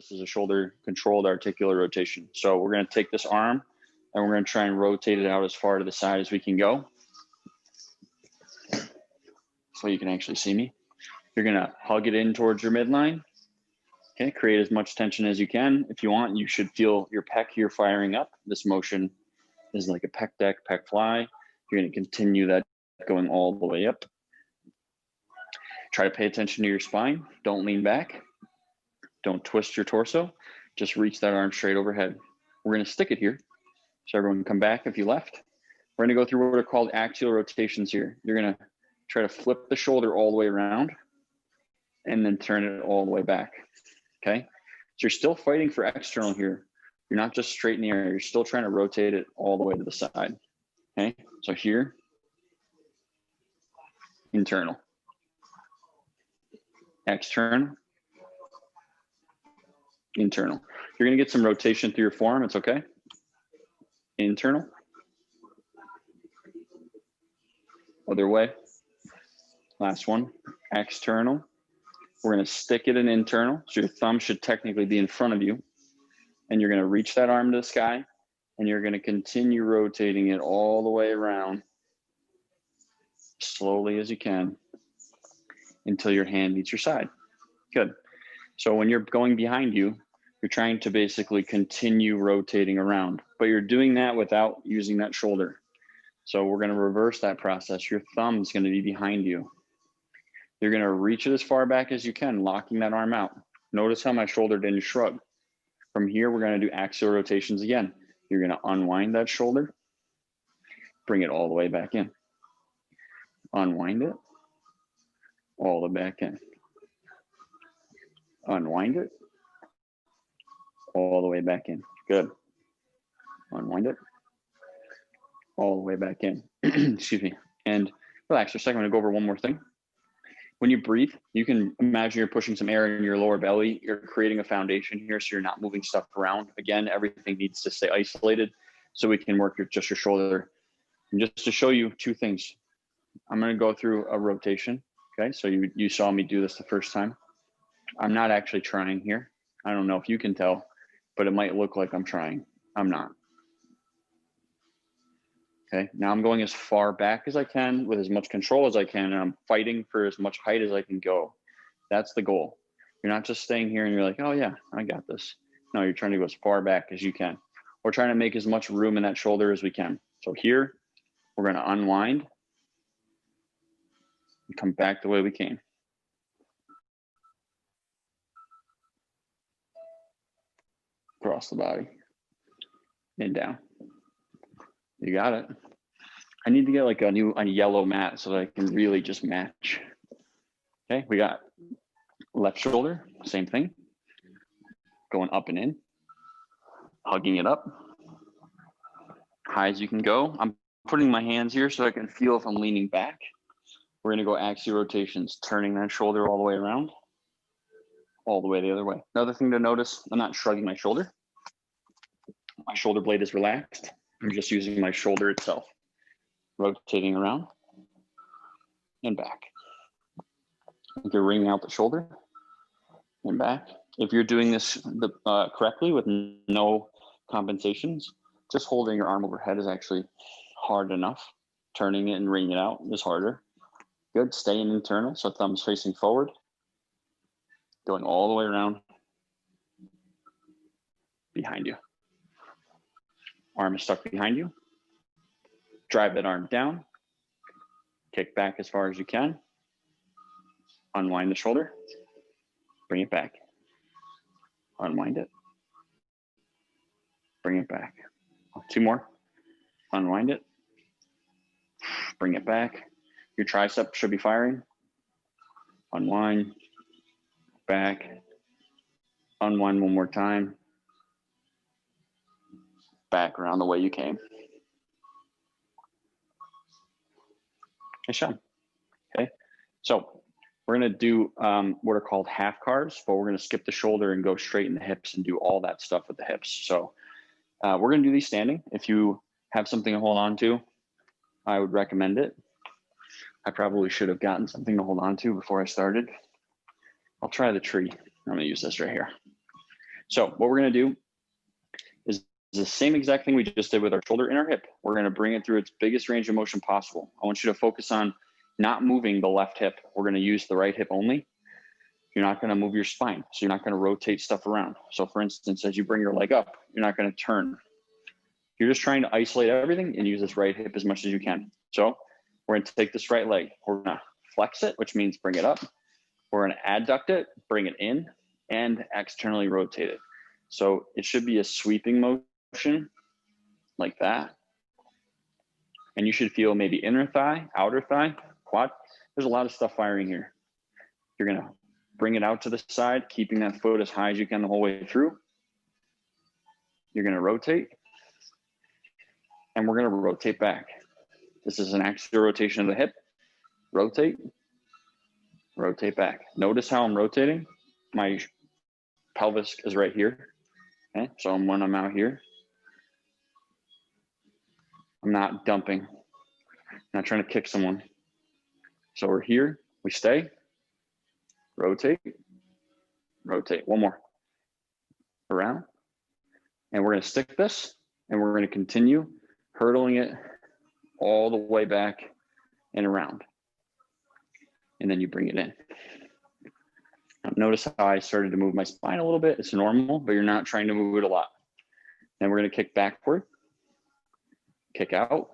This is a shoulder controlled articular rotation. So we're going to take this arm and we're going to try and rotate it out as far to the side as we can go. So you can actually see me. You're going to hug it in towards your midline. Okay, create as much tension as you can. If you want, you should feel your pec here firing up. This motion is like a pec deck, pec fly. You're going to continue that going all the way up. Try to pay attention to your spine. Don't lean back. Don't twist your torso. Just reach that arm straight overhead. We're going to stick it here. So everyone come back if you left. We're going to go through what are called axial rotations here. You're going to try to flip the shoulder all the way around and then turn it all the way back. Okay, so you're still fighting for external here. You're not just straight in the air. You're still trying to rotate it all the way to the side. Okay, so here, internal, external, internal. You're gonna get some rotation through your forearm, it's okay. Internal, other way. Last one, external. We're gonna stick it in internal. So your thumb should technically be in front of you. And you're gonna reach that arm to the sky and you're gonna continue rotating it all the way around slowly as you can until your hand meets your side. Good. So when you're going behind you, you're trying to basically continue rotating around, but you're doing that without using that shoulder. So we're gonna reverse that process. Your thumb is gonna be behind you. You're gonna reach it as far back as you can, locking that arm out. Notice how my shoulder didn't shrug. From here, we're gonna do axial rotations again. You're gonna unwind that shoulder, bring it all the way back in. Unwind it, all the way back in. Unwind it, all the way back in. Good. Unwind it, all the way back in. Excuse me. And relax for a second. I'm gonna go over one more thing. When you breathe, you can imagine you're pushing some air in your lower belly. You're creating a foundation here so you're not moving stuff around. Again, everything needs to stay isolated so we can work just your shoulder. And just to show you two things, I'm gonna go through a rotation, okay? So you saw me do this the first time. I'm not actually trying here. I don't know if you can tell, but it might look like I'm trying. I'm not. Okay, now I'm going as far back as I can with as much control as I can, and I'm fighting for as much height as I can go. That's the goal. You're not just staying here and you're like, oh yeah, I got this. No, you're trying to go as far back as you can. We're trying to make as much room in that shoulder as we can. So here, we're gonna unwind and come back the way we came. Across the body and down. You got it. I need to get like a yellow mat so that I can really just match. Okay, we got left shoulder, same thing. Going up and in, hugging it up. High as you can go. I'm putting my hands here so I can feel if I'm leaning back. We're gonna go axial rotations, turning that shoulder all the way around, all the way the other way. Another thing to notice, I'm not shrugging my shoulder. My shoulder blade is relaxed. I'm just using my shoulder itself, rotating around and back. You're wringing out the shoulder and back. If you're doing this correctly with no compensations, just holding your arm overhead is actually hard enough. Turning it and wringing it out is harder. Good, staying internal, so thumbs facing forward. Going all the way around, behind you. Arm is stuck behind you. Drive that arm down. Kick back as far as you can. Unwind the shoulder. Bring it back. Unwind it. Bring it back. Two more. Unwind it. Bring it back. Your tricep should be firing. Unwind. Back. Unwind one more time. Back around the way you came. Nice job. Okay, so we're gonna do what are called half cars, but we're gonna skip the shoulder and go straight in the hips and do all that stuff with the hips. So we're gonna do these standing. If you have something to hold on to, I would recommend it. I probably should have gotten something to hold on to before I started. I'll try the tree. I'm gonna use this right here. So what we're gonna do is the same exact thing we just did with our shoulder and our hip. We're gonna bring it through its biggest range of motion possible. I want you to focus on not moving the left hip. We're gonna use the right hip only. You're not gonna move your spine, so you're not gonna rotate stuff around. So for instance, as you bring your leg up, you're not gonna turn. You're just trying to isolate everything and use this right hip as much as you can. So we're gonna take this right leg, we're gonna flex it, which means bring it up. We're gonna adduct it, bring it in, and externally rotate it. So it should be a sweeping motion like that. And you should feel maybe inner thigh, outer thigh, quad. There's a lot of stuff firing here. You're gonna bring it out to the side, keeping that foot as high as you can the whole way through. You're gonna rotate, and we're gonna rotate back. This is an axial rotation of the hip. Rotate, rotate back. Notice how I'm rotating. My pelvis is right here. Okay, so when I'm out here, I'm not dumping. I'm not trying to kick someone. So we're here, we stay, rotate, rotate. One more. Around. And we're gonna stick this, and we're gonna continue hurdling it all the way back and around. And then you bring it in. Now notice how I started to move my spine a little bit. It's normal, but you're not trying to move it a lot. Then we're gonna kick backward, kick out,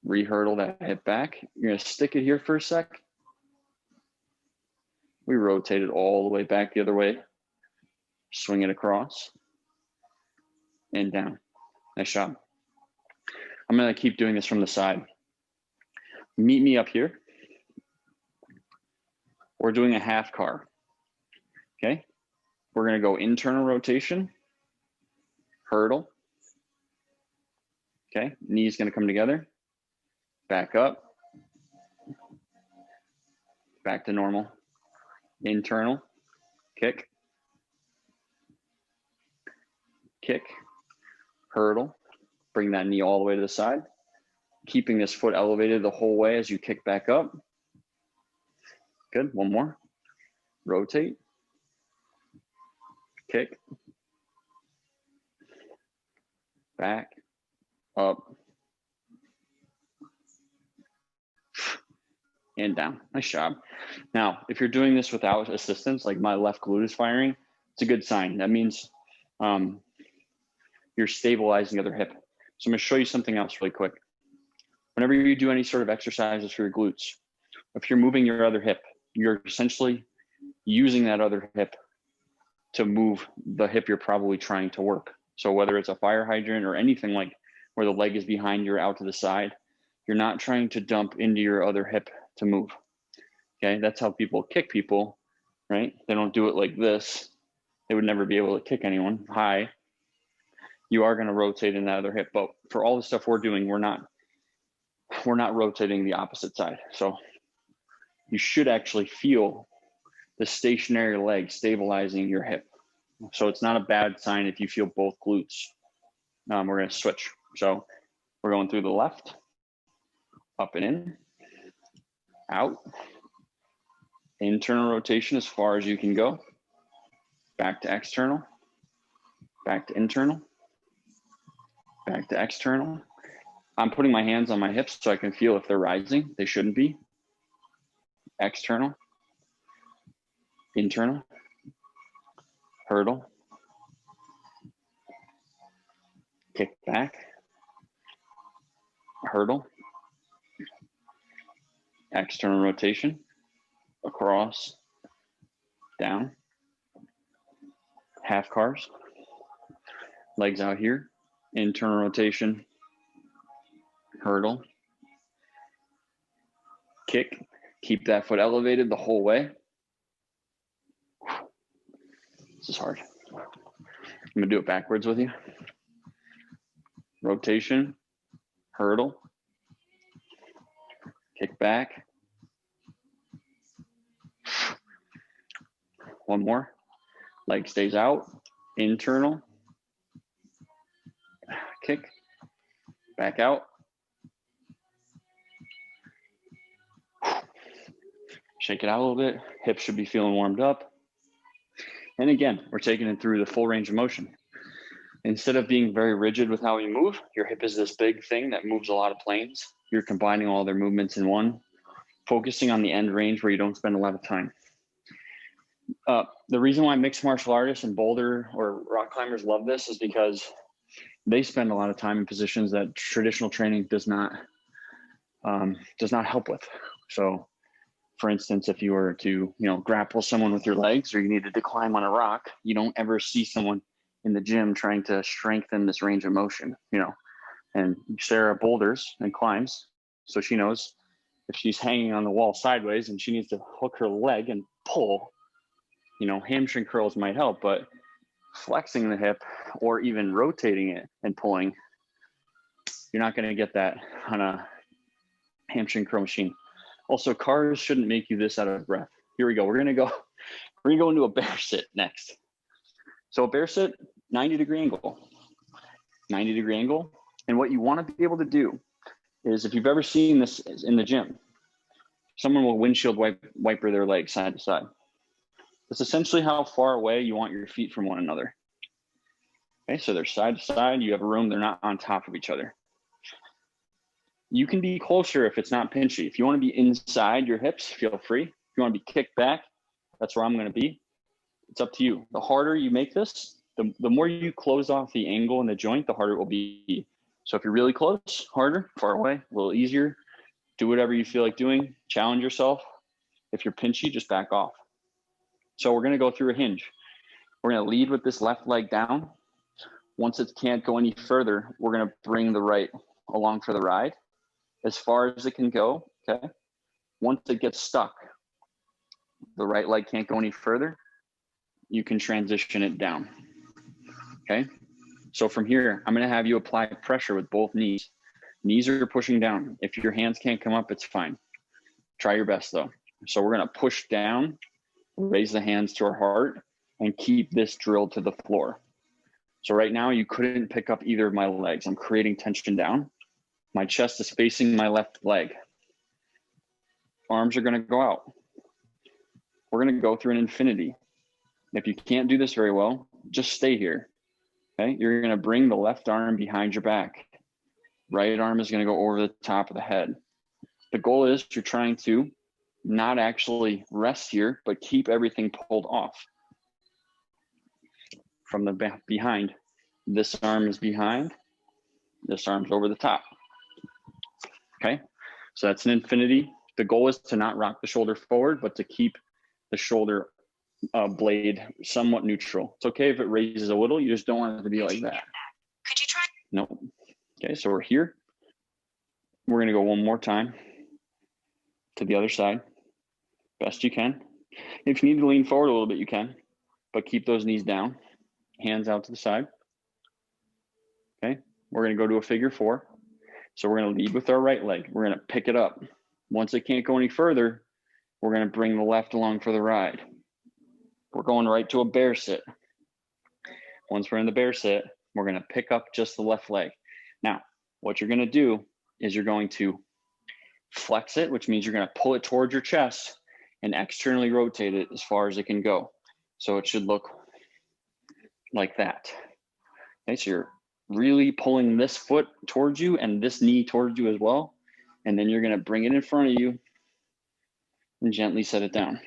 re-hurdle that hip back. You're gonna stick it here for a sec. We rotate it all the way back the other way. Swing it across and down. Nice job. I'm gonna keep doing this from the side. Meet me up here. We're doing a half car, okay? We're gonna go internal rotation, hurdle, okay? Knees gonna come together, back up, back to normal, internal, kick, kick, hurdle, bring that knee all the way to the side, keeping this foot elevated the whole way as you kick back up. Good, one more. Rotate, kick, back, up, and down. Nice job. Now, if you're doing this without assistance, like my left glute is firing, it's a good sign. That means you're stabilizing the other hip. So I'm gonna show you something else really quick. Whenever you do any sort of exercises for your glutes, if you're moving your other hip, you're essentially using that other hip to move the hip you're probably trying to work. So whether it's a fire hydrant or anything like where the leg is behind you or out to the side, you're not trying to dump into your other hip to move. Okay, that's how people kick people, right? They don't do it like this. They would never be able to kick anyone high. You are gonna rotate in that other hip, but for all the stuff we're doing, we're not rotating the opposite side. So you should actually feel the stationary leg stabilizing your hip. So it's not a bad sign if you feel both glutes. We're gonna switch. So we're going through the left, up and in, out, internal rotation as far as you can go, back to external, back to internal, back to external. I'm putting my hands on my hips so I can feel if they're rising. They shouldn't be. External, internal, hurdle, kick back, hurdle, external rotation, across, down, half cars, legs out here, internal rotation, hurdle, kick, keep that foot elevated the whole way. This is hard. I'm gonna do it backwards with you. Rotation, hurdle, kick back. One more. Leg stays out, internal, kick, back out. Shake it out a little bit. Hips should be feeling warmed up. And again, we're taking it through the full range of motion. Instead of being very rigid with how you move, your hip is this big thing that moves a lot of planes. You're combining all their movements in one, focusing on the end range where you don't spend a lot of time. The reason why mixed martial artists and boulder or rock climbers love this is because they spend a lot of time in positions that traditional training does not help with. So for instance, if you were to, grapple someone with your legs, or you needed to climb on a rock, you don't ever see someone in the gym trying to strengthen this range of motion, and Sarah boulders and climbs. So she knows if she's hanging on the wall sideways and she needs to hook her leg and pull, hamstring curls might help, but flexing the hip or even rotating it and pulling, you're not going to get that on a hamstring curl machine. Also, cars shouldn't make you this out of breath. Here we go. We're gonna go into a bear sit next. So a bear sit, 90-degree angle. 90-degree angle. And what you want to be able to do is, if you've ever seen this in the gym, someone will windshield wiper their legs side to side. That's essentially how far away you want your feet from one another. Okay, so they're side to side. You have a room. They're not on top of each other. You can be closer if it's not pinchy. If you want to be inside your hips, feel free. If you want to be kicked back, that's where I'm going to be. It's up to you. The harder you make this, the more you close off the angle in the joint, the harder it will be. So if you're really close, harder, far away, a little easier. Do whatever you feel like doing. Challenge yourself. If you're pinchy, just back off. So we're going to go through a hinge. We're going to lead with this left leg down. Once it can't go any further, we're going to bring the right along for the ride as far as it can go, okay? Once it gets stuck, the right leg can't go any further, you can transition it down, okay? So from here, I'm gonna have you apply pressure with both knees. Knees are pushing down. If your hands can't come up, it's fine. Try your best though. So we're gonna push down, raise the hands to our heart, and keep this drilled to the floor. So right now, you couldn't pick up either of my legs. I'm creating tension down. My chest is facing my left leg. Arms are gonna go out. We're gonna go through an infinity. If you can't do this very well, just stay here, okay? You're gonna bring the left arm behind your back. Right arm is gonna go over the top of the head. The goal is you're trying to not actually rest here, but keep everything pulled off. From the back behind, this arm is behind, this arm's over the top. Okay, so that's an infinity. The goal is to not rock the shoulder forward, but to keep the shoulder blade somewhat neutral. It's okay if it raises a little, you just don't want it to be like that. Could you try? No. Okay, so we're here. We're gonna go one more time to the other side, best you can. If you need to lean forward a little bit, you can, but keep those knees down, hands out to the side. Okay, we're gonna go to a figure four. So we're gonna lead with our right leg. We're gonna pick it up. Once it can't go any further, we're gonna bring the left along for the ride. We're going right to a bear sit. Once we're in the bear sit, we're gonna pick up just the left leg. Now, what you're gonna do is you're going to flex it, which means you're gonna pull it towards your chest and externally rotate it as far as it can go. So it should look like that. Okay, so you're really pulling this foot towards you and this knee towards you as well. And then you're gonna bring it in front of you and gently set it down.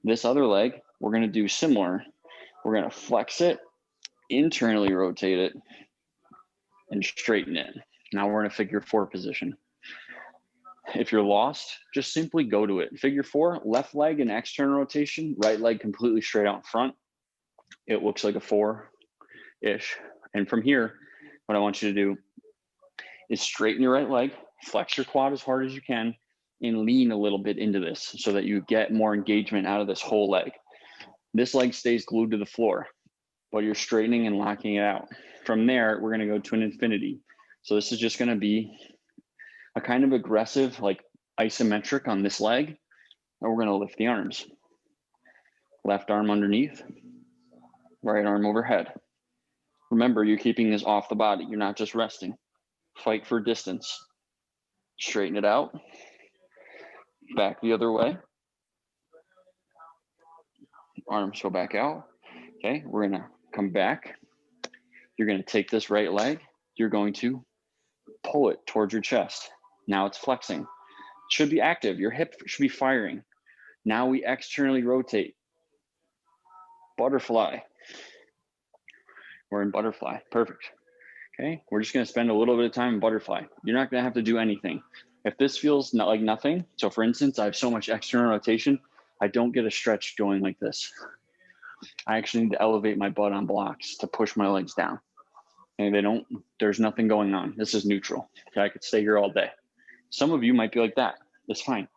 This other leg, we're gonna do similar. We're gonna flex it, internally rotate it, and straighten it. Now we're in a figure four position. If you're lost, just simply go to it. Figure four, left leg in external rotation, right leg completely straight out in front. It looks like a four-ish. And from here, what I want you to do is straighten your right leg, flex your quad as hard as you can, and lean a little bit into this so that you get more engagement out of this whole leg. This leg stays glued to the floor, but you're straightening and locking it out. From there, we're gonna go to an infinity. So this is just gonna be a kind of aggressive, like isometric on this leg, and we're gonna lift the arms. Left arm underneath, right arm overhead. Remember, you're keeping this off the body. You're not just resting. Fight for distance. Straighten it out. Back the other way. arms go back out. Okay, we're gonna come back. You're gonna take this right leg, you're going to pull it towards your chest. Now it's flexing. It should be active, your hip should be firing. Now we externally rotate. Butterfly. We're in butterfly, perfect. Okay, we're just gonna spend a little bit of time in butterfly. You're not gonna have to do anything. If this feels not like nothing, so for instance, I have so much external rotation, I don't get a stretch going like this. I actually need to elevate my butt on blocks to push my legs down. And there's nothing going on. This is neutral. Okay, I could stay here all day. Some of you might be like that. It's fine.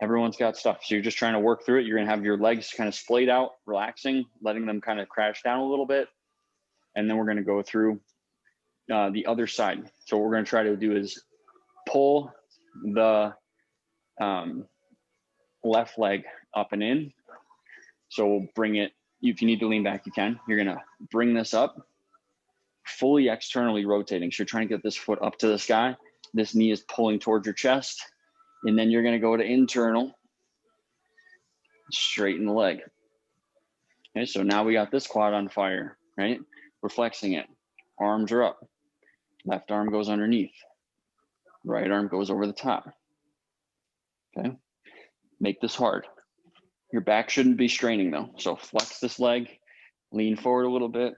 Everyone's got stuff. So you're just trying to work through it. You're gonna have your legs kind of splayed out, relaxing, letting them kind of crash down a little bit. And then we're gonna go through the other side. So what we're gonna try to do is pull the left leg up and in. So we'll bring it, if you need to lean back, you can. You're gonna bring this up, fully externally rotating. So you're trying to get this foot up to the sky. This knee is pulling towards your chest. And then you're gonna go to internal, straighten the leg. Okay, so now we got this quad on fire, right? We're flexing it. Arms are up. Left arm goes underneath. Right arm goes over the top. Okay, make this hard. Your back shouldn't be straining though. So flex this leg, lean forward a little bit,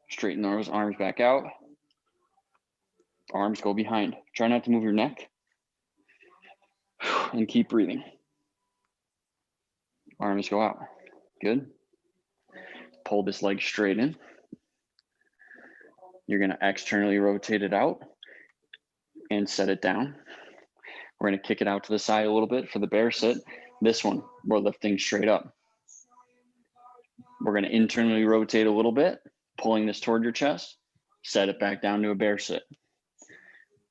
straighten those arms back out. Arms go behind. Try not to move your neck. And keep breathing. Arms go out. Good. Pull this leg straight in. You're gonna externally rotate it out and set it down. We're gonna kick it out to the side a little bit for the bear sit. This one, we're lifting straight up. We're gonna internally rotate a little bit, pulling this toward your chest, set it back down to a bear sit.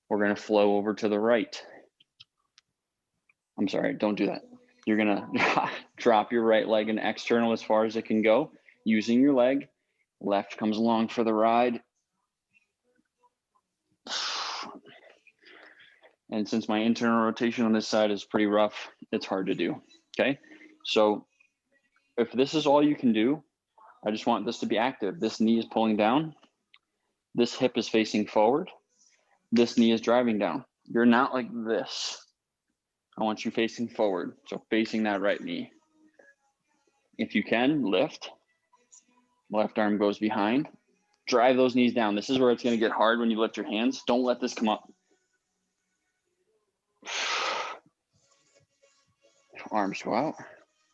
We're gonna flow over to the right. I'm sorry, don't do that. You're gonna drop your right leg in external as far as it can go, using your leg. Left comes along for the ride. And since my internal rotation on this side is pretty rough, it's hard to do, okay? So if this is all you can do, I just want this to be active. This knee is pulling down. This hip is facing forward. This knee is driving down. You're not like this. I want you facing forward. So facing that right knee. If you can, lift. Left arm goes behind. Drive those knees down. This is where it's gonna get hard when you lift your hands. Don't let this come up. Arms go out.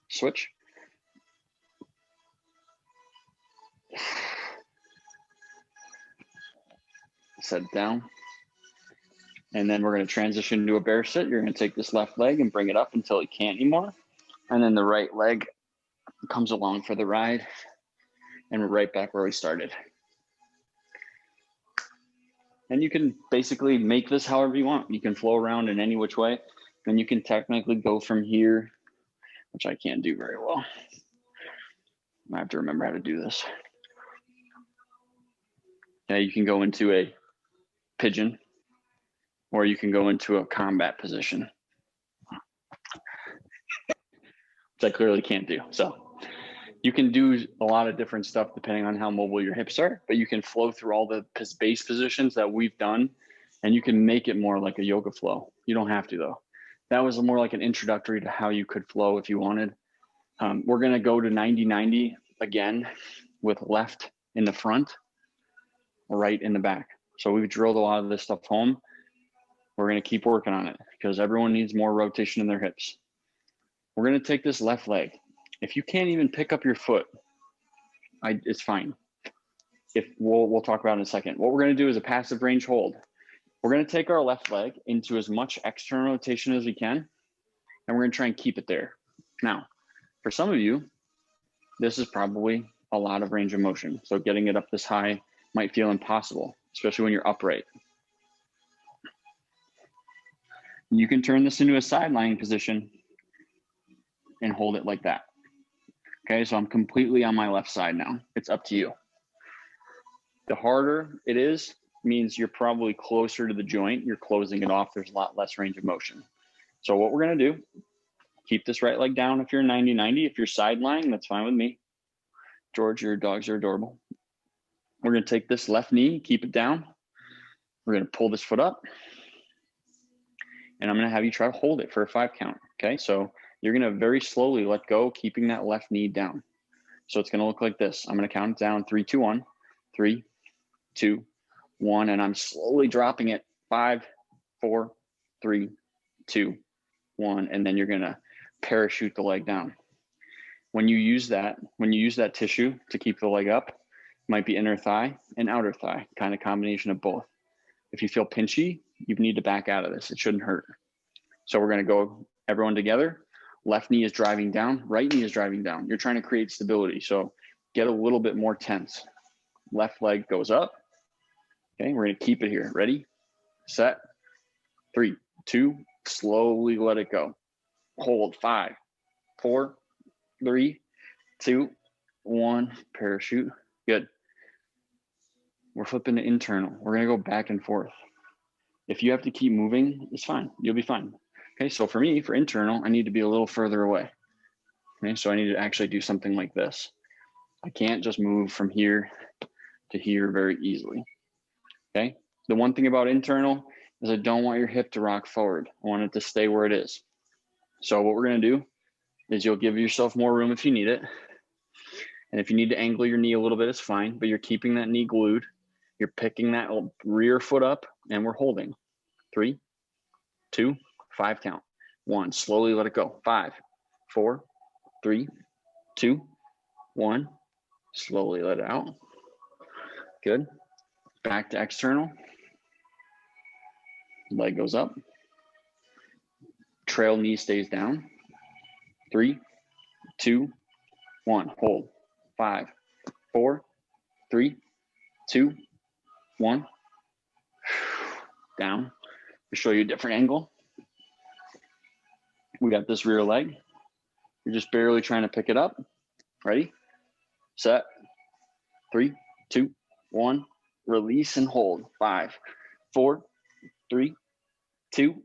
Switch. Set it down. And then we're going to transition to a bear sit. You're going to take this left leg and bring it up until it can't anymore. And then the right leg comes along for the ride. And we're right back where we started. And you can basically make this however you want. You can flow around in any which way. And you can technically go from here, which I can't do very well. I have to remember how to do this. Yeah, you can go into a pigeon, or you can go into a combat position, which I clearly can't do. So you can do a lot of different stuff depending on how mobile your hips are, but you can flow through all the base positions that we've done, and you can make it more like a yoga flow. You don't have to though. That was more like an introductory to how you could flow if you wanted. We're gonna go to 90-90 again with left in the front, right in the back. So we've drilled a lot of this stuff home. We're gonna keep working on it because everyone needs more rotation in their hips. We're gonna take this left leg. If you can't even pick up your foot, it's fine. If we'll talk about it in a second. What we're gonna do is a passive range hold. We're gonna take our left leg into as much external rotation as we can, and we're gonna try and keep it there. Now, for some of you, this is probably a lot of range of motion. So getting it up this high might feel impossible, especially when you're upright. You can turn this into a side lying position and hold it like that. Okay, so I'm completely on my left side now. It's up to you. The harder it is, means you're probably closer to the joint. You're closing it off. There's a lot less range of motion. So what we're gonna do Keep this right leg down if you're 90-90. If you're side lying, that's fine with me. George, your dogs are adorable. We're gonna take this left knee, keep it down. We're gonna pull this foot up. And I'm gonna have you try to hold it for a 5 count, okay? So you're gonna very slowly let go, keeping that left knee down. So it's gonna look like this. I'm gonna count down 3, 2, 1, 3, 2, 1, and I'm slowly dropping it. 5, 4, 3, 2, 1, and then you're gonna parachute the leg down. When you use that tissue to keep the leg up, it might be inner thigh and outer thigh, kind of combination of both. If you feel pinchy, you need to back out of this. It shouldn't hurt. So we're gonna go everyone together. Left knee is driving down, right knee is driving down. You're trying to create stability. So get a little bit more tense. Left leg goes up. Okay, we're gonna keep it here. Ready, set, 3, 2, slowly let it go. Hold, 5, 4, 3, 2, 1, parachute. Good. We're flipping to internal. We're gonna go back and forth. If you have to keep moving, it's fine. You'll be fine. Okay, so for me, for internal, I need to be a little further away. Okay, so I need to actually do something like this. I can't just move from here to here very easily. Okay, the one thing about internal is I don't want your hip to rock forward. I want it to stay where it is. So what we're gonna do is you'll give yourself more room if you need it. And if you need to angle your knee a little bit, it's fine, but you're keeping that knee glued. You're picking that rear foot up and we're holding. 3, 2, 5 count. 1, slowly let it go. 5, 4, 3, 2, 1, slowly let it out. Good. Back to external. Leg goes up. Trail knee stays down. 3, 2, 1, hold. 5, 4, 3, 2, 1. Down. To show you a different angle. We got this rear leg. You're just barely trying to pick it up. Ready, set, 3, 2, 1. Release and hold. 5, 4, 3, 2.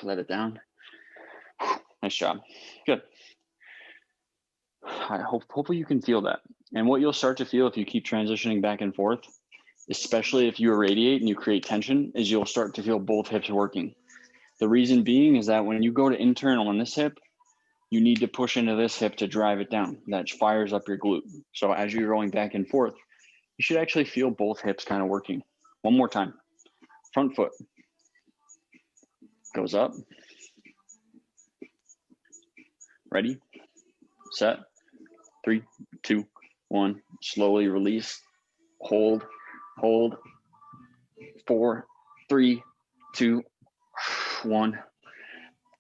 Let it down. Nice job. Good. Hopefully you can feel that. And what you'll start to feel if you keep transitioning back and forth, especially if you irradiate and you create tension, is you'll start to feel both hips working. The reason being is that when you go to internal on this hip, you need to push into this hip to drive it down. That fires up your glute. So as you're going back and forth, you should actually feel both hips kind of working. One more time. Front foot goes up. Ready, set, 3, 2, 1. Slowly release, hold, hold. 4, 3, 2, 1.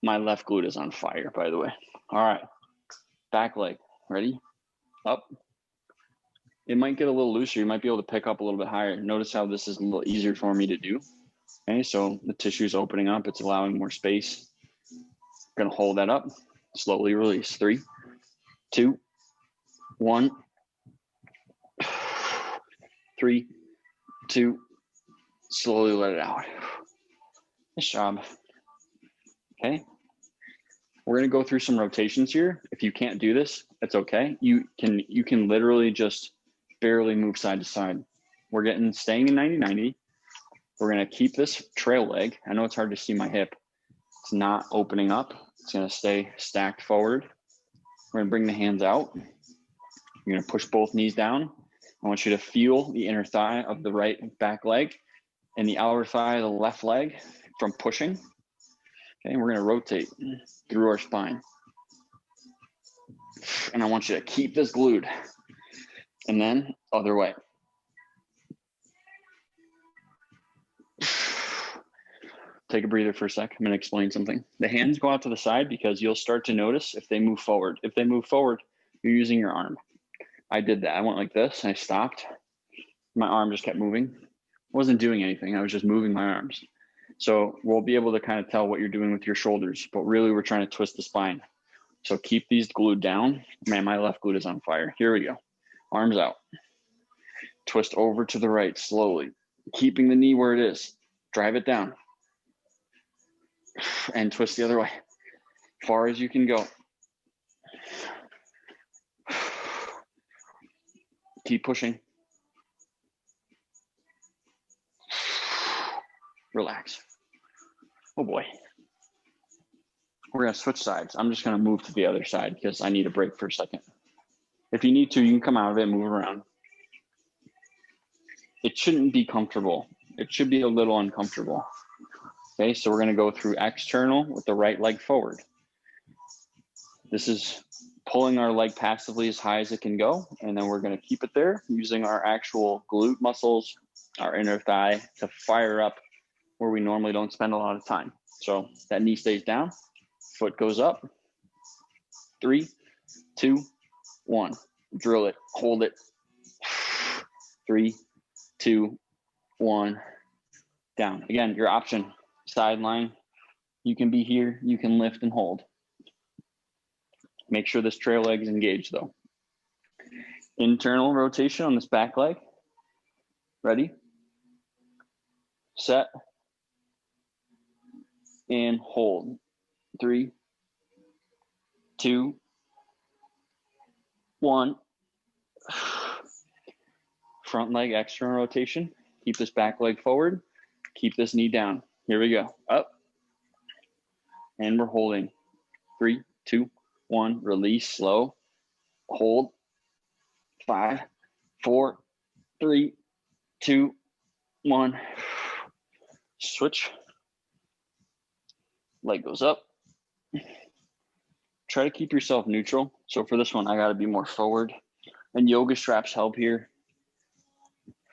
My left glute is on fire, by the way. All right, back leg, ready, up. It might get a little looser. You might be able to pick up a little bit higher. Notice how this is a little easier for me to do. Okay, so the tissue is opening up. It's allowing more space. Gonna hold that up. Slowly release. 3, 2, 1. 3, 2. Slowly let it out. Nice job. Okay. We're gonna go through some rotations here. If you can't do this, it's okay. You can literally just barely move side to side. We're staying in 90-90. We're gonna keep this trail leg. I know it's hard to see my hip. It's not opening up. It's gonna stay stacked forward. We're gonna bring the hands out. You're gonna push both knees down. I want you to feel the inner thigh of the right back leg and the outer thigh of the left leg from pushing. Okay, we're gonna rotate through our spine. And I want you to keep this glued. And then other way. Take a breather for a sec. I'm gonna explain something. The hands go out to the side because you'll start to notice if they move forward. If they move forward, you're using your arm. I did that. I went like this and I stopped. My arm just kept moving. I wasn't doing anything. I was just moving my arms. So we'll be able to kind of tell what you're doing with your shoulders, but really we're trying to twist the spine. So keep these glued down. Man, my left glute is on fire. Here we go. Arms out. Twist over to the right slowly, keeping the knee where it is. Drive it down. And twist the other way. Far as you can go. Keep pushing. Relax. Oh boy. We're gonna switch sides. I'm just gonna move to the other side because I need a break for a second. If you need to, you can come out of it and move around. It shouldn't be comfortable. It should be a little uncomfortable. Okay, so we're gonna go through external with the right leg forward. This is pulling our leg passively as high as it can go, and then we're gonna keep it there using our actual glute muscles, our inner thigh to fire up where we normally don't spend a lot of time. So that knee stays down, foot goes up. 3, 2, 1. Drill it, hold it. 3, 2, 1. Down. Again, your option, sideline. You can be here, you can lift and hold. Make sure this trail leg is engaged though. Internal rotation on this back leg. Ready? Set. And hold. 3, 2, 1. Front leg external rotation. Keep this back leg forward. Keep this knee down. Here we go. Up. And we're holding. 3, 2, 1. Release, slow. Hold. 5, 4, 3, 2, 1. Switch. Leg goes up. Try to keep yourself neutral. So for this one, I got to be more forward. And yoga straps help here.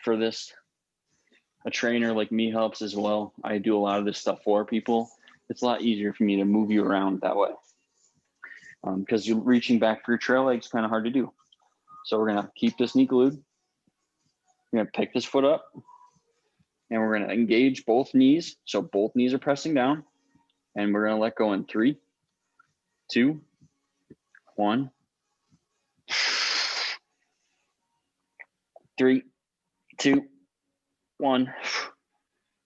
For this, a trainer like me helps as well. I do a lot of this stuff for people. It's a lot easier for me to move you around that way. Because you're reaching back for your trail leg is kind of hard to do. So we're going to keep this knee glued. We're going to pick this foot up. And we're going to engage both knees. So both knees are pressing down. And we're going to let go in 3, 2, 1. 3, 2, 1.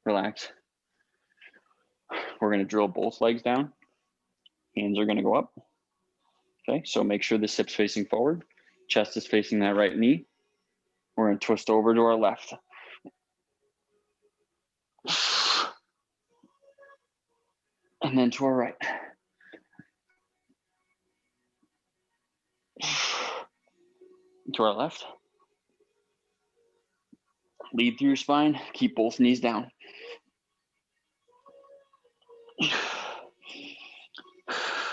Relax. We're going to drill both legs down. Hands are going to go up. Okay, so make sure this hip's facing forward. Chest is facing that right knee. We're going to twist over to our left. And then to our right. To our left. Lead through your spine. Keep both knees down.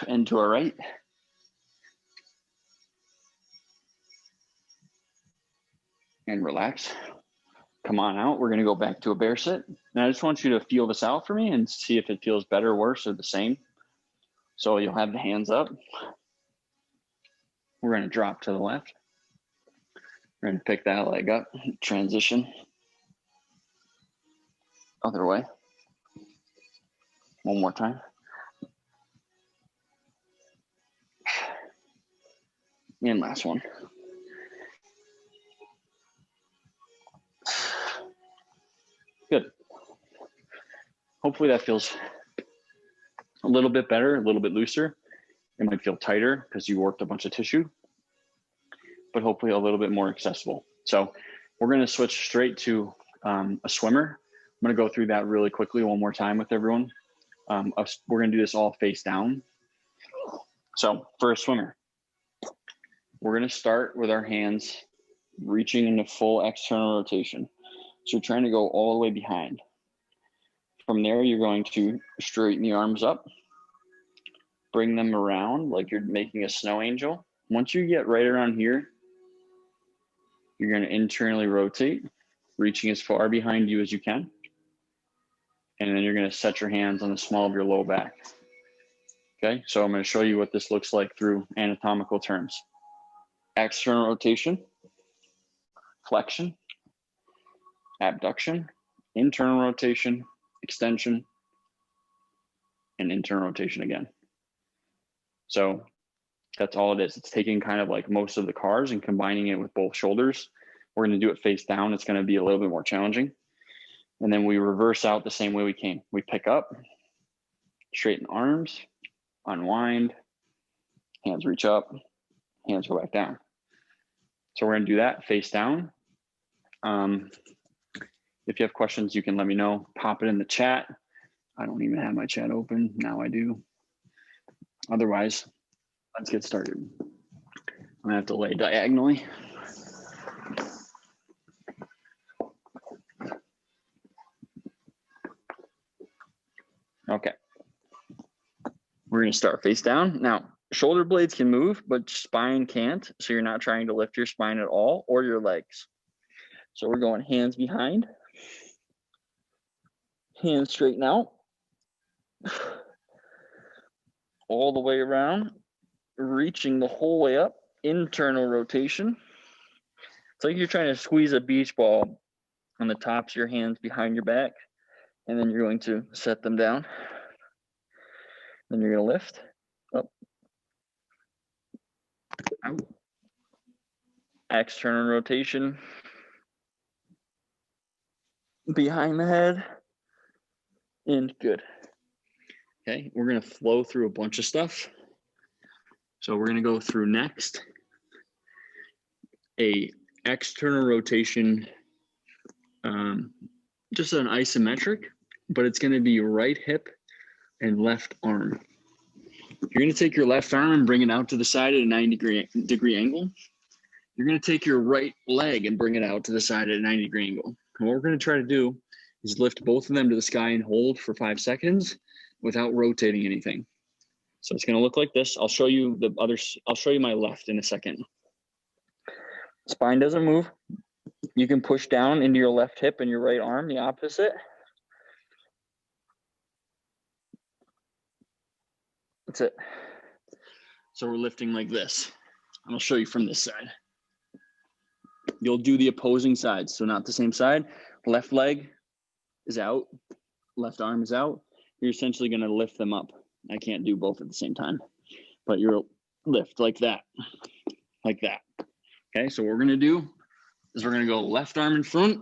And to our right. And relax. Come on out. We're going to go back to a bear sit. And I just want you to feel this out for me and see if it feels better, worse, or the same. So you'll have the hands up. We're going to drop to the left. We're going to pick that leg up, transition. Other way. One more time. And last one. Good. Hopefully that feels a little bit better, a little bit looser. It might feel tighter because you worked a bunch of tissue, but hopefully a little bit more accessible. So we're going to switch straight to a swimmer. I'm going to go through that really quickly one more time with everyone. We're going to do this all face down. So for a swimmer, we're going to start with our hands reaching into full external rotation. So you're trying to go all the way behind. From there, you're going to straighten the arms up, bring them around like you're making a snow angel. Once you get right around here, you're going to internally rotate, reaching as far behind you as you can. And then you're going to set your hands on the small of your low back. Okay, so I'm going to show you what this looks like through anatomical terms. External rotation, flexion, abduction, internal rotation, extension, and internal rotation again. So that's all it is. It's taking kind of like most of the cars and combining it with both shoulders. We're going to do it face down. It's going to be a little bit more challenging. And then we reverse out the same way we came. We pick up, straighten arms, unwind, hands reach up, hands go back down. So we're gonna do that face down. If you have questions, you can let me know, pop it in the chat. I don't even have my chat open, now I do. Otherwise, let's get started. I'm gonna have to lay diagonally. Okay. We're gonna start face down. Now, shoulder blades can move, but spine can't. So you're not trying to lift your spine at all or your legs. So we're going hands behind, hands straighten out, all the way around, reaching the whole way up, internal rotation. It's like you're trying to squeeze a beach ball on the tops of your hands behind your back, and then you're going to set them down. Then you're going to lift up, out, external rotation, behind the head, and good. Okay, we're going to flow through a bunch of stuff. So we're going to go through next a external rotation, just an isometric, but it's going to be right hip and left arm. You're going to take your left arm and bring it out to the side at a 90-degree angle. You're going to take your right leg and bring it out to the side at a 90-degree angle. And what we're going to try to do is lift both of them to the sky and hold for 5 seconds without rotating anything. So it's going to look like this. I'll show you the others. I'll show you my left in a second. Spine doesn't move. You can push down into your left hip and your right arm, the opposite. That's it. So we're lifting like this. I'm gonna show you from this side. You'll do the opposing sides, so not the same side. Left leg is out, left arm is out. You're essentially gonna lift them up. I can't do both at the same time, but you're lift like that, like that. Okay, so what we're gonna do is we're gonna go left arm in front,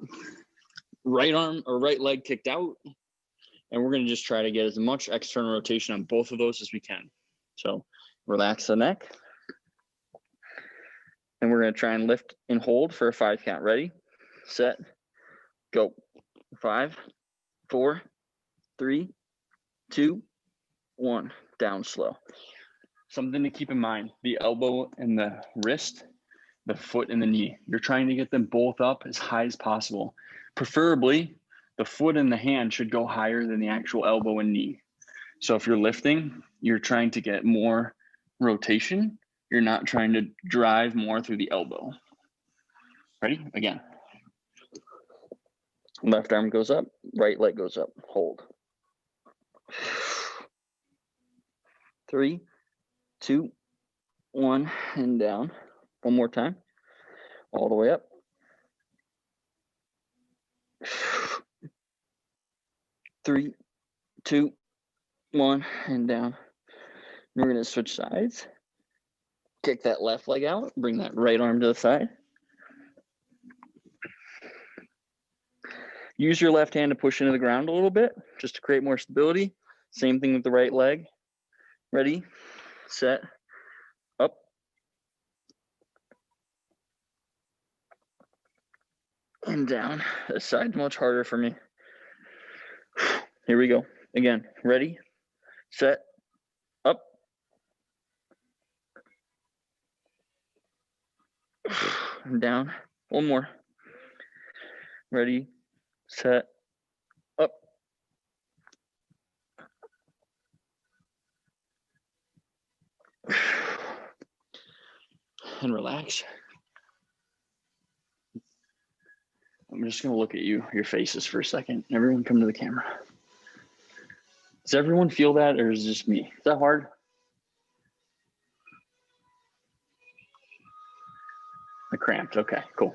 right arm or right leg kicked out, and we're gonna just try to get as much external rotation on both of those as we can. So relax the neck. And we're gonna try and lift and hold for a 5 count. Ready, set, go. 5, 4, 3, 2, 1. Down slow. Something to keep in mind, the elbow and the wrist, the foot and the knee. You're trying to get them both up as high as possible. Preferably, the foot and the hand should go higher than the actual elbow and knee. So if you're lifting, you're trying to get more rotation. You're not trying to drive more through the elbow. Ready? Again. Left arm goes up, right leg goes up. Hold. 3, 2, 1, and down. One more time. All the way up. 3, 2, 1, and down. We're going to switch sides. Kick that left leg out. Bring that right arm to the side. Use your left hand to push into the ground a little bit, just to create more stability. Same thing with the right leg. Ready, set, up. And down. This side's much harder for me. Here we go. Again, ready, set, up. And down. One more. Ready, set, up. And relax. I'm just going to look at your faces for a second. Everyone come to the camera. Does everyone feel that, or is it just me? Is that hard? I cramped. Okay, cool.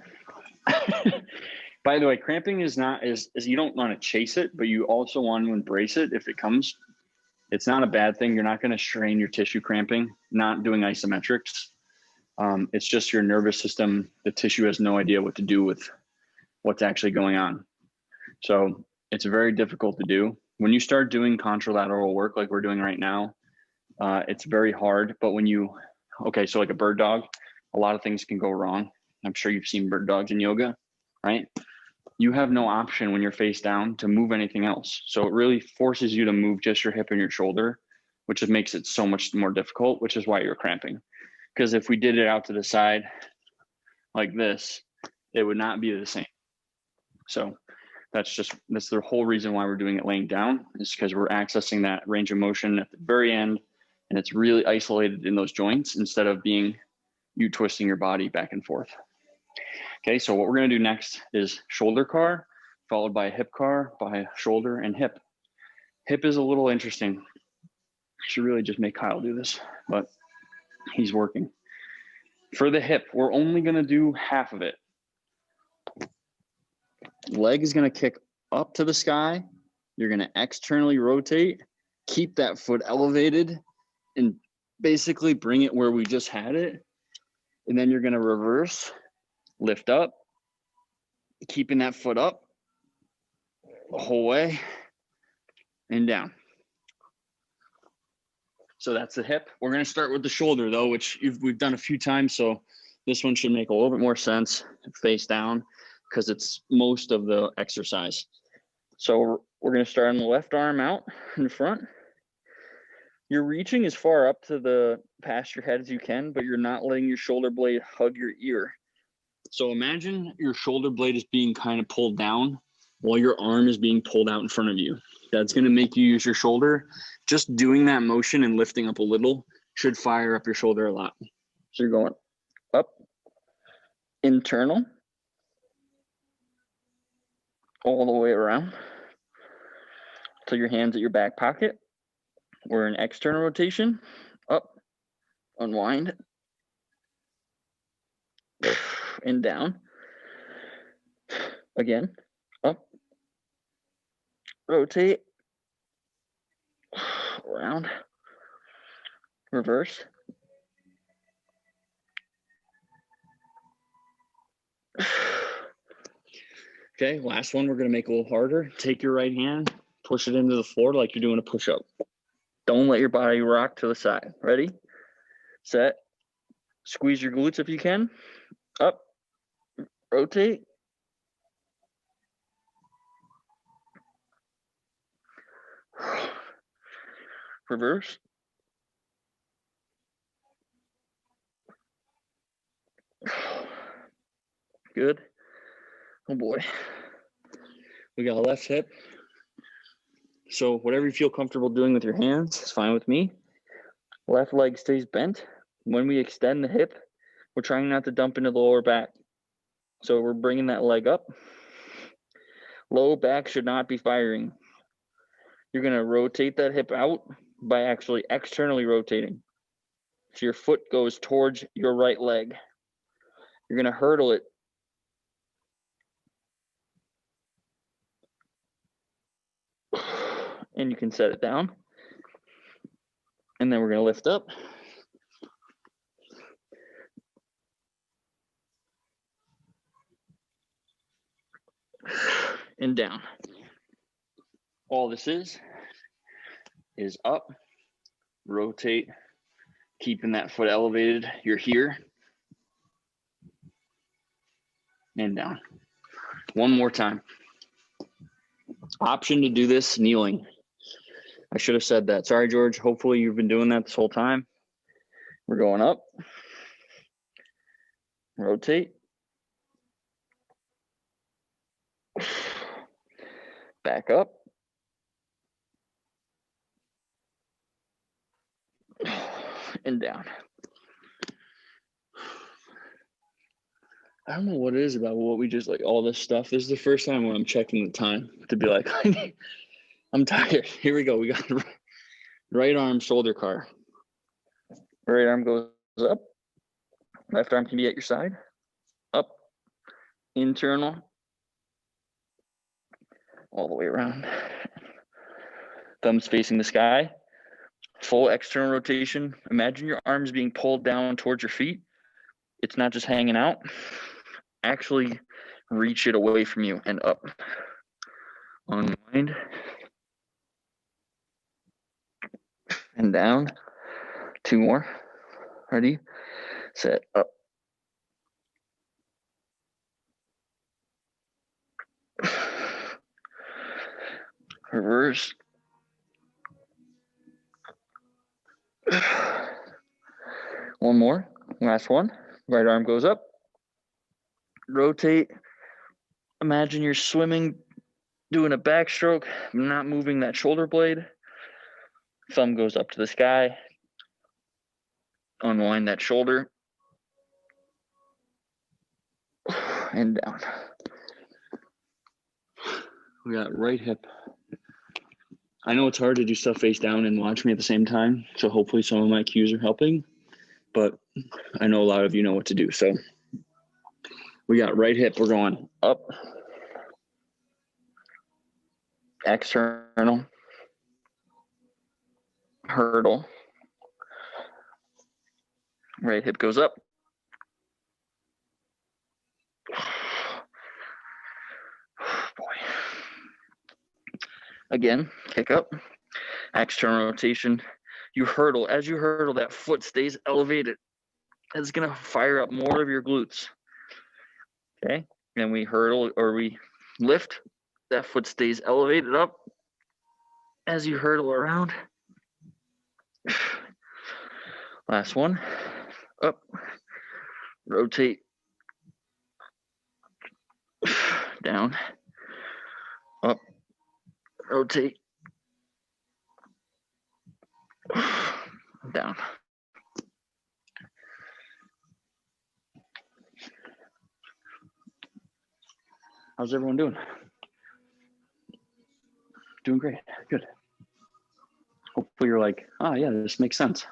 By the way, cramping is not is you don't want to chase it, but you also want to embrace it if it comes. It's not a bad thing. You're not going to strain your tissue cramping, not doing isometrics. It's just your nervous system. The tissue has no idea what to do with what's actually going on. So it's very difficult to do. When you start doing contralateral work like we're doing right now, It's very hard, but when you, okay, so like a bird dog, a lot of things can go wrong. I'm sure you've seen bird dogs in yoga, right? You have no option when you're face down to move anything else. So it really forces you to move just your hip and your shoulder, which just makes it so much more difficult, which is why you're cramping. Because if we did it out to the side like this, it would not be the same. So that's the whole reason why we're doing it laying down, is because we're accessing that range of motion at the very end, and it's really isolated in those joints instead of being you twisting your body back and forth. Okay, so what we're gonna do next is shoulder car, followed by a hip car, by shoulder and hip. Hip is a little interesting. I should really just make Kyle do this, but he's working. For the hip, we're only gonna do half of it. Leg is gonna kick up to the sky. You're gonna externally rotate, keep that foot elevated, and basically bring it where we just had it. And then you're gonna reverse, lift up, keeping that foot up the whole way and down. So that's the hip. We're gonna start with the shoulder though, which we've done a few times. So this one should make a little bit more sense face down, because it's most of the exercise. So we're gonna start on the left arm out in front. You're reaching as far up to the past your head as you can, but you're not letting your shoulder blade hug your ear. So imagine your shoulder blade is being kind of pulled down while your arm is being pulled out in front of you. That's going to make you use your shoulder. Just doing that motion and lifting up a little should fire up your shoulder a lot. So you're going up, internal, all the way around till your hands at your back pocket. We're in external rotation, up, unwind, and down. Again, up, rotate, around, reverse. Okay, last one we're gonna make a little harder. Take your right hand, push it into the floor like you're doing a push-up. Don't let your body rock to the side. Ready, set, squeeze your glutes if you can, up, rotate, reverse, good. Oh boy, we got a left hip. So whatever you feel comfortable doing with your hands is fine with me. Left leg stays bent. When we extend the hip, we're trying not to dump into the lower back. So we're bringing that leg up. Low back should not be firing. You're gonna rotate that hip out by actually externally rotating. So your foot goes towards your right leg. You're gonna hurdle it. And you can set it down. And then we're gonna lift up. And down. All this is up, rotate, keeping that foot elevated. You're here. And down. One more time. Option to do this kneeling. I should have said that. Sorry, George. Hopefully you've been doing that this whole time. We're going up. Rotate. Back up. And down. I don't know what it is about what we just like all this stuff. This is the first time when I'm checking the time to be like, I'm tired. Here we go. We got right arm shoulder car. Right arm goes up. Left arm can be at your side. Up. Internal. All the way around. Thumbs facing the sky. Full external rotation. Imagine your arms being pulled down towards your feet. It's not just hanging out. Actually reach it away from you and up. Unwind. And down. 2 more. Ready, set, up. Reverse. One more, last one. Right arm goes up. Rotate. Imagine you're swimming, doing a backstroke, not moving that shoulder blade. Thumb goes up to the sky. Unwind that shoulder. And down. We got right hip. I know it's hard to do stuff face down and watch me at the same time, so hopefully some of my cues are helping, but I know a lot of you know what to do. So we got right hip, we're going up, external, hurdle, right hip goes up, boy. Again, kick up, external rotation, you hurdle. As you hurdle, that foot stays elevated. It's gonna fire up more of your glutes. Okay, and we hurdle or we lift, that foot stays elevated up. As you hurdle around, last one, up, rotate, down, up, rotate, down. How's everyone doing? Doing great, good. Hopefully you're like, oh yeah, this makes sense,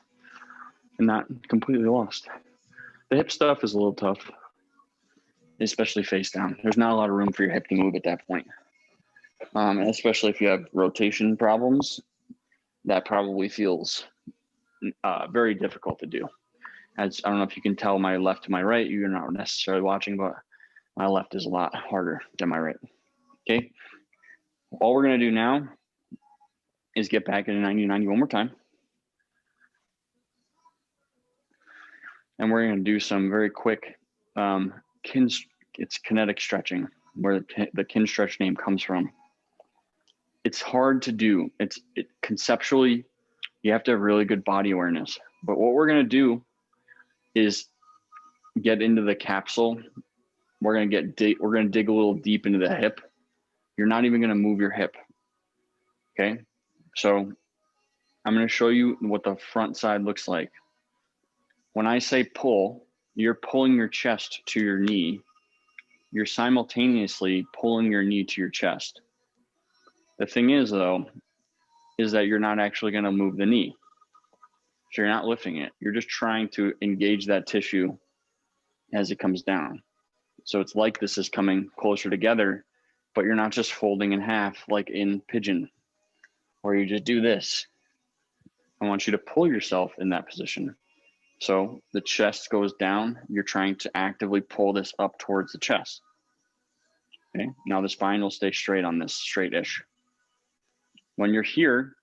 and not completely lost. The hip stuff is a little tough, especially face down. There's not a lot of room for your hip to move at that point. And especially if you have rotation problems, that probably feels very difficult to do. As I don't know if you can tell my left to my right, you're not necessarily watching, but my left is a lot harder than my right. Okay, all we're gonna do now is get back into 90-90 one more time. And we're gonna do some very quick, it's kinetic stretching, where the KINSTRETCH name comes from. It's hard to do. Conceptually, you have to have really good body awareness. But what we're gonna do is get into the capsule. We're gonna dig a little deep into the hip. You're not even gonna move your hip. Okay, so I'm gonna show you what the front side looks like. When I say pull, you're pulling your chest to your knee. You're simultaneously pulling your knee to your chest. The thing is though, is that you're not actually gonna move the knee. So you're not lifting it. You're just trying to engage that tissue as it comes down. So it's like this is coming closer together, but you're not just folding in half like in pigeon, where you just do this. I want you to pull yourself in that position. So the chest goes down. You're trying to actively pull this up towards the chest. Okay, now the spine will stay straight on this, straight-ish. When you're here,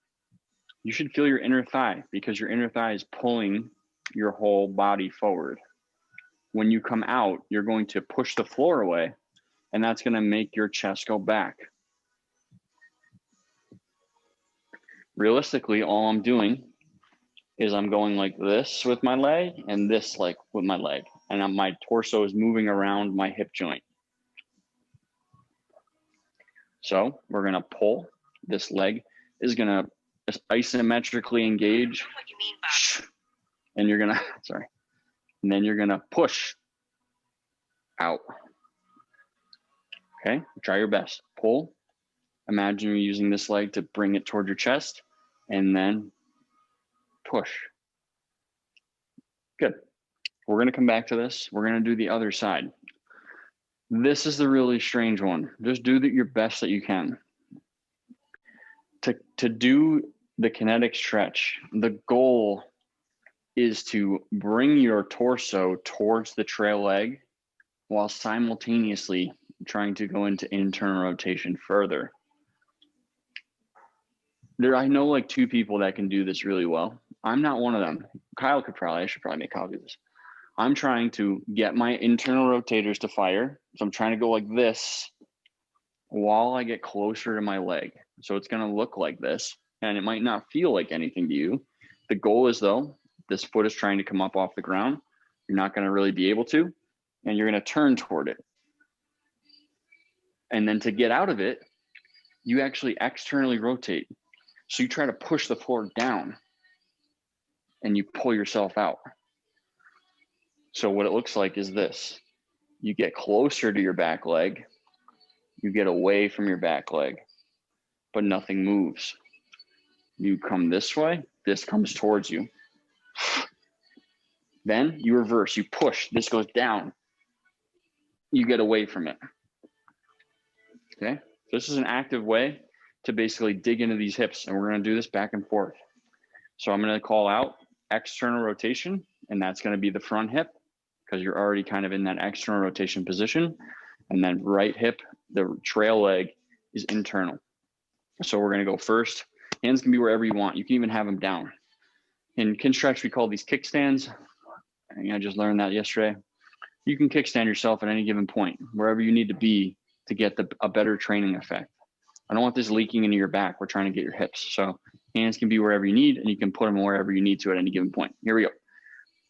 you should feel your inner thigh, because your inner thigh is pulling your whole body forward. When you come out, you're going to push the floor away, and that's going to make your chest go back. Realistically, all I'm doing is I'm going like this with my leg and this like with my leg, and my torso is moving around my hip joint. So we're gonna pull. This leg is gonna isometrically engage, and you're gonna, sorry, and then you're gonna push out. Okay, try your best. Pull. Imagine you're using this leg to bring it toward your chest, and then push. Good. We're gonna come back to this. We're gonna do the other side. This is the really strange one. Just do your best that you can. To do the kinetic stretch, the goal is to bring your torso towards the trail leg while simultaneously trying to go into internal rotation further. I know like 2 people that can do this really well. I'm not one of them. Kyle could probably, I should probably make Kyle do this. I'm trying to get my internal rotators to fire. So I'm trying to go like this while I get closer to my leg. So it's going to look like this, and it might not feel like anything to you. The goal is, though, this foot is trying to come up off the ground. You're not going to really be able to, and you're going to turn toward it. And then to get out of it, you actually externally rotate. So you try to push the floor down, and you pull yourself out. So what it looks like is this. You get closer to your back leg, you get away from your back leg, but nothing moves. You come this way, this comes towards you. Then you reverse, you push, this goes down. You get away from it. Okay, so this is an active way to basically dig into these hips, and we're gonna do this back and forth. So I'm gonna call out external rotation, and that's gonna be the front hip, because you're already kind of in that external rotation position. And then right hip, the trail leg is internal. So we're gonna go first. Hands can be wherever you want. You can even have them down. In KINSTRETCH, we call these kickstands. I just learned that yesterday. You can kickstand yourself at any given point, wherever you need to be to get a better training effect. I don't want this leaking into your back. We're trying to get your hips. So hands can be wherever you need, and you can put them wherever you need to at any given point. Here we go.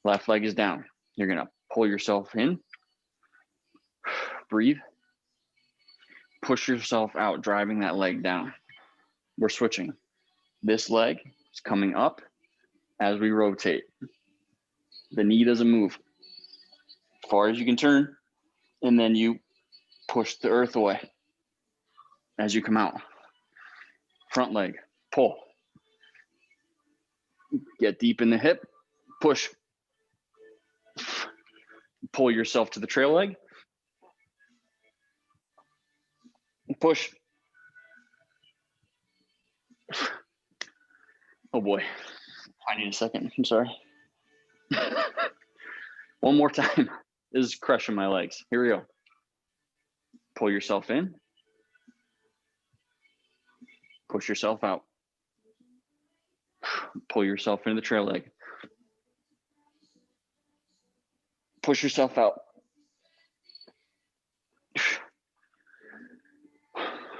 Left leg is down. You're gonna pull yourself in, breathe, push yourself out, driving that leg down. We're switching. This leg is coming up as we rotate. The knee doesn't move. As far as you can turn, and then you push the earth away as you come out. Front leg, pull. Get deep in the hip, push. Pull yourself to the trail leg. Push. Oh boy, I need a second, I'm sorry. One more time. This is crushing my legs. Here we go. Pull yourself in. Push yourself out. Pull yourself into the trail leg. Push yourself out.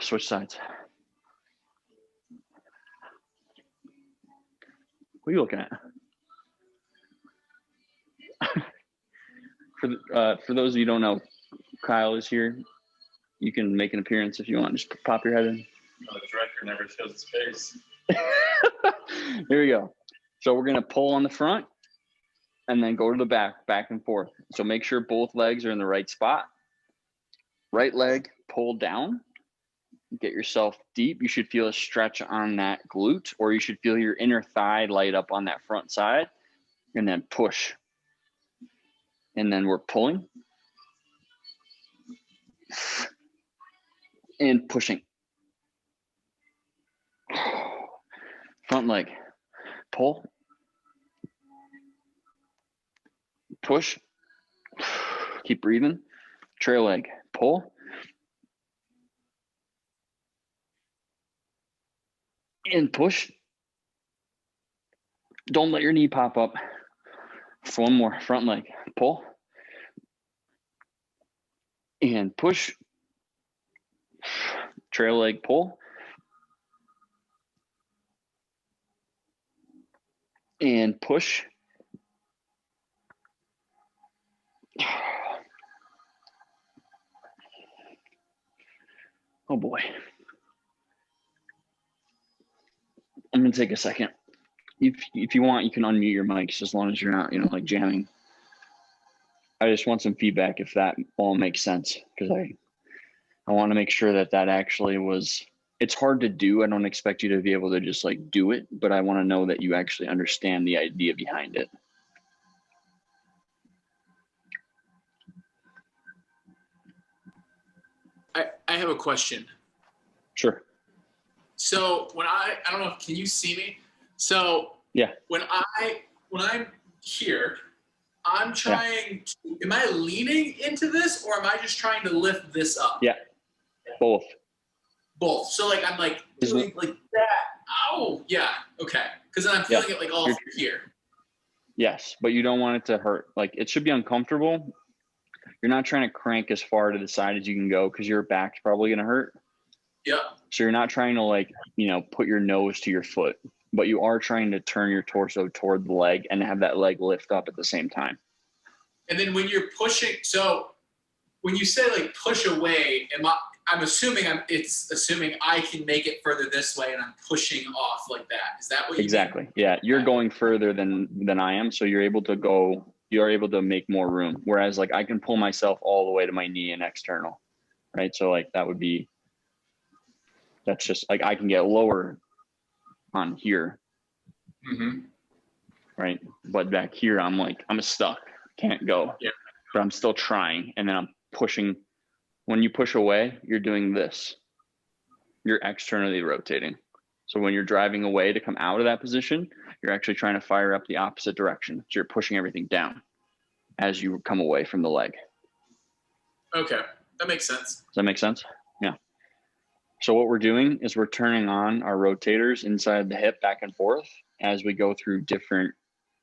Switch sides. What are you looking at? For those of you who don't know, Kyle is here. You can make an appearance if you want. Just pop your head in. No, the director never shows his face. Here we go. So we're gonna pull on the front and then go to the back and forth. So make sure both legs are in the right spot. Right leg, pull down. Get yourself deep. You should feel a stretch on that glute, or you should feel your inner thigh light up on that front side, and then push. And then we're pulling and pushing. Front leg, pull, push, keep breathing. Trail leg, pull, and push. Don't let your knee pop up. One more. Front leg, pull, and push. Trail leg, pull, and push. Oh boy. I'm gonna take a second. If you want, you can unmute your mics as long as you're not, like jamming. I just want some feedback if that all makes sense, because I want to make sure that actually was. It's hard to do. I don't expect you to be able to just like do it, but I want to know that you actually understand the idea behind it. I have a question. Sure. So when I don't know, can you see me? So yeah, when I'm here, I'm trying to, am I leaning into this, or am I just trying to lift this up? Yeah, both. Both. So like I'm like Is doing like that. Oh yeah. Okay. Because then I'm feeling it like all through here. Yes, but you don't want it to hurt. Like it should be uncomfortable. You're not trying to crank as far to the side as you can go because your back's probably going to hurt. Yep. So you're not trying to like, put your nose to your foot, but you are trying to turn your torso toward the leg and have that leg lift up at the same time. And then when you're pushing, so when you say like push away, I'm assuming it's assuming I can make it further this way and I'm pushing off like that. Is that what you Exactly. mean? Yeah. You're going further than I am. So you're able to make more room. Whereas like I can pull myself all the way to my knee and external. Right. So like that's just like I can get lower on here. Mm-hmm. Right. But back here, I'm stuck. Can't go. Yeah. But I'm still trying. And then I'm pushing. When you push away, you're doing this. You're externally rotating. So when you're driving away to come out of that position, you're actually trying to fire up the opposite direction. So you're pushing everything down as you come away from the leg. Okay. That makes sense. Does that make sense? Yeah. So what we're doing is we're turning on our rotators inside the hip back and forth as we go through different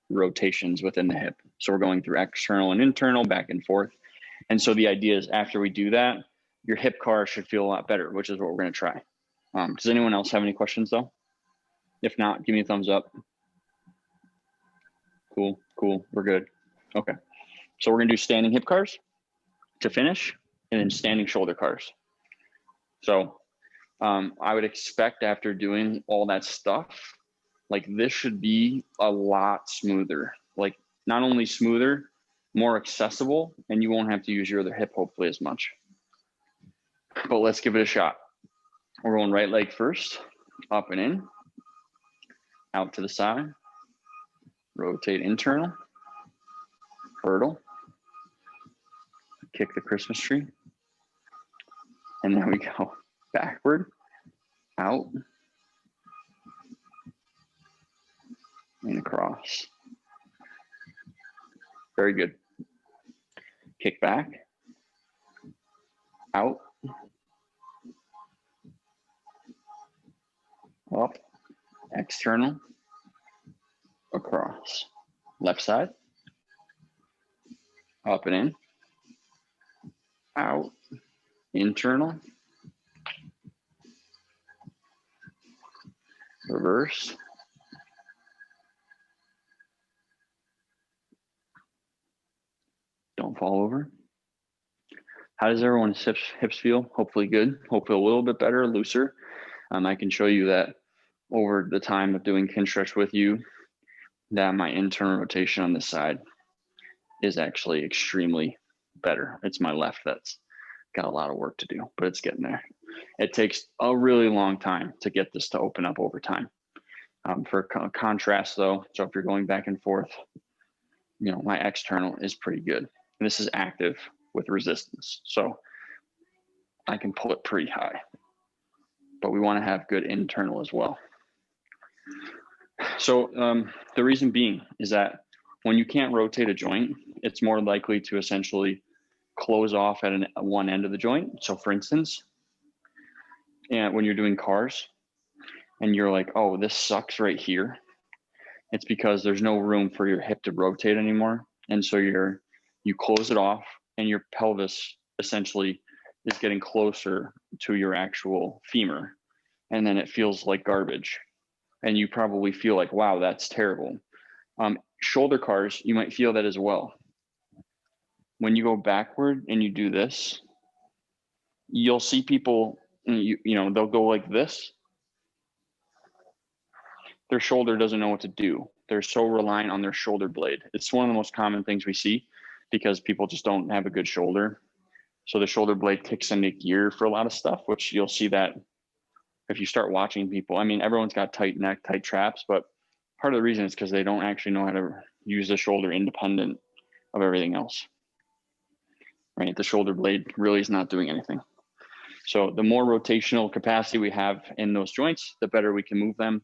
rotations within the hip. So we're going through external and internal, back and forth. And so the idea is after we do that, your hip car should feel a lot better, which is what we're going to try. Does anyone else have any questions though? If not, give me a thumbs up. Cool. We're good. Okay. So we're going to do standing hip cars to finish and then standing shoulder cars. So I would expect after doing all that stuff, like this should be a lot smoother, like not only smoother, more accessible, and you won't have to use your other hip hopefully as much. But let's give it a shot. We're going right leg first, up and in, out to the side, rotate internal, hurdle, kick the Christmas tree, and there we go. Backward, out, and across. Very good. Kick back, out, up, external, across. Left side, up and in, out, internal, reverse, don't fall over. How does everyone's hips feel? Hopefully good, hopefully a little bit better, looser. I can show you that over the time of doing KINSTRETCH with you, that my internal rotation on this side is actually extremely better. It's my left that's got a lot of work to do, but it's getting there. It takes a really long time to get this to open up over time. For contrast though, so if you're going back and forth, my external is pretty good. And this is active with resistance. So I can pull it pretty high, but we want to have good internal as well. So the reason being is that when you can't rotate a joint, it's more likely to essentially close off at one end of the joint. So for instance, when you're doing cars and you're like, oh, this sucks right here, it's because there's no room for your hip to rotate anymore. And so you close it off and your pelvis essentially is getting closer to your actual femur. And then it feels like garbage. And you probably feel like, wow, that's terrible. Shoulder cars, you might feel that as well. When you go backward and you do this, you'll see people, they'll go like this. Their shoulder doesn't know what to do. They're so reliant on their shoulder blade. It's one of the most common things we see because people just don't have a good shoulder. So the shoulder blade kicks into gear for a lot of stuff, which you'll see that if you start watching people. I mean, everyone's got tight neck, tight traps, but part of the reason is because they don't actually know how to use the shoulder independent of everything else, right? The shoulder blade really is not doing anything. So the more rotational capacity we have in those joints, the better we can move them.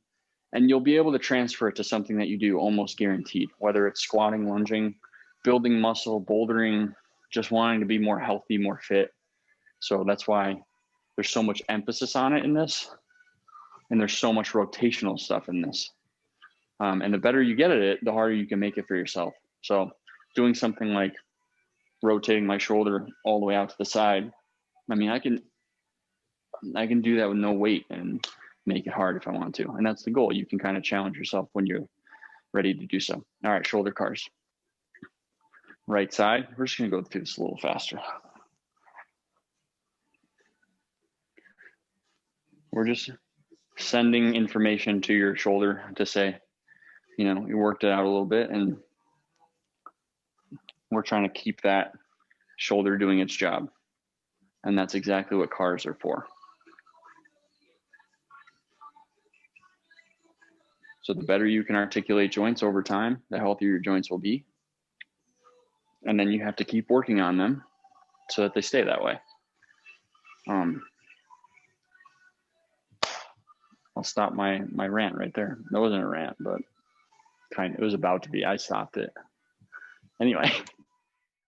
And you'll be able to transfer it to something that you do almost guaranteed, whether it's squatting, lunging, building muscle, bouldering, just wanting to be more healthy, more fit. So that's why there's so much emphasis on it in this, and there's so much rotational stuff in this. And the better you get at it, the harder you can make it for yourself. So doing something like rotating my shoulder all the way out to the side, I mean, I can do that with no weight and make it hard if I want to. And that's the goal. You can kind of challenge yourself when you're ready to do so. All right, shoulder cars. Right side, we're just gonna go through this a little faster. We're just sending information to your shoulder to say, you know, you worked it out a little bit, and we're trying to keep that shoulder doing its job. And that's exactly what cars are for. So the better you can articulate joints over time, the healthier your joints will be. And then you have to keep working on them so that they stay that way. I'll stop my rant right there. That wasn't a rant, but it was about to be. I stopped it. Anyway.